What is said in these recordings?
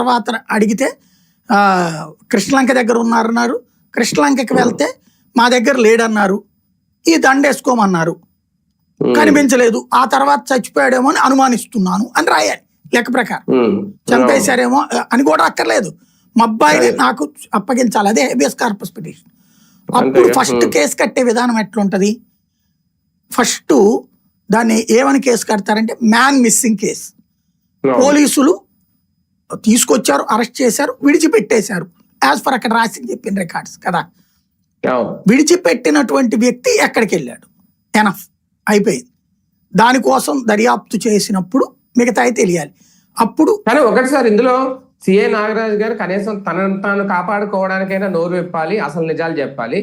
తర్వాత అడిగితే కృష్ణలంక దగ్గర ఉన్నారన్నారు. కృష్ణలంకకి వెళ్తే మా దగ్గర లేడన్నారు. ఈ దండేసుకోమన్నారు, కనిపించలేదు. ఆ తర్వాత చచ్చిపోయాడేమో అని అనుమానిస్తున్నాను అని రాయాలి లెక్క ప్రకారం. చంపేశారేమో అని కూడా అక్కర్లేదు, మా అబ్బాయిని నాకు అప్పగించాలి, అదే హెబియస్ కార్పస్ పిటిషన్. అప్పుడు ఫస్ట్ కేసు కట్టే విధానం ఎట్లుంటది? ఫస్ట్ దాన్ని ఏమని కేసు కడతారంటే మ్యాన్ మిస్సింగ్ కేసు. పోలీసులు తీసుకొచ్చారు, అరెస్ట్ చేశారు, విడిచిపెట్టేశారు యాజ్ ఫర్ అక్కడ రాసి చెప్పిన రికార్డ్స్ కదా. విడిచిపెట్టినటువంటి వ్యక్తి ఎక్కడికి వెళ్ళాడు, ఎనఫ్ అయిపోయింది. దానికోసం దర్యాప్తు చేసినప్పుడు మిగతాయి తెలియాలి. అప్పుడు కానీ ఒకటిసారి ఇందులో సిఐ నాగరాజు గారు కనీసం తనను తాను కాపాడుకోవడానికైనా నోరు విప్పాలి, అసలు నిజాలు చెప్పాలి.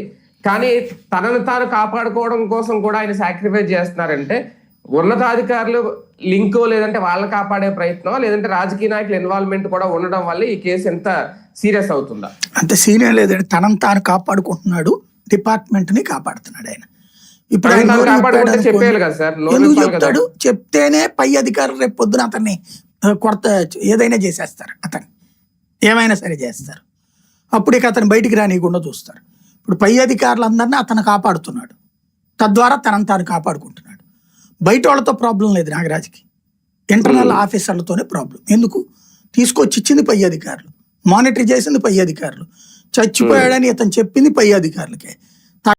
కానీ తనను తాను కాపాడుకోవడం కోసం కూడా ఆయన సాక్రిఫైస్ చేస్తున్నారంటే ఉన్నతాధికారులు లింకో లేదంటే వాళ్ళని కాపాడే ప్రయత్నం లేదంటే రాజకీయ నాయకుల ఇన్వాల్వ్మెంట్ కూడా ఉండడం వల్ల ఈ కేసు ఎంత సీరియస్ అవుతుందా? అంత సీరియస్ లేదంటే తనను తాను కాపాడుకుంటున్నాడు, డిపార్ట్మెంట్ ని కాపాడుతున్నాడు ఆయన. ఇప్పుడు చెప్పేయాలి కదా సార్, ఎందుకు చెప్తాడు? చెప్తేనే పై అధికారులు రేపు పొద్దున అతన్ని కొత్త ఏదైనా చేసేస్తారు, అతన్ని ఏమైనా సరే చేస్తారు. అప్పుడు ఇక అతను బయటికి రానియకుండా చూస్తారు. ఇప్పుడు పై అధికారులందరినీ అతను కాపాడుతున్నాడు, తద్వారా తనను తాను కాపాడుకుంటున్నాడు. బయట వాళ్ళతో ప్రాబ్లం లేదు నాగరాజుకి, ఇంటర్నల్ ఆఫీసర్లతోనే ప్రాబ్లం. ఎందుకు? తీసుకొచ్చి ఇచ్చింది పై అధికారులు, మానిటర్ చేసింది పై అధికారులు, చచ్చిపోయాడని ఇతను చెప్పింది పై అధికారులకే.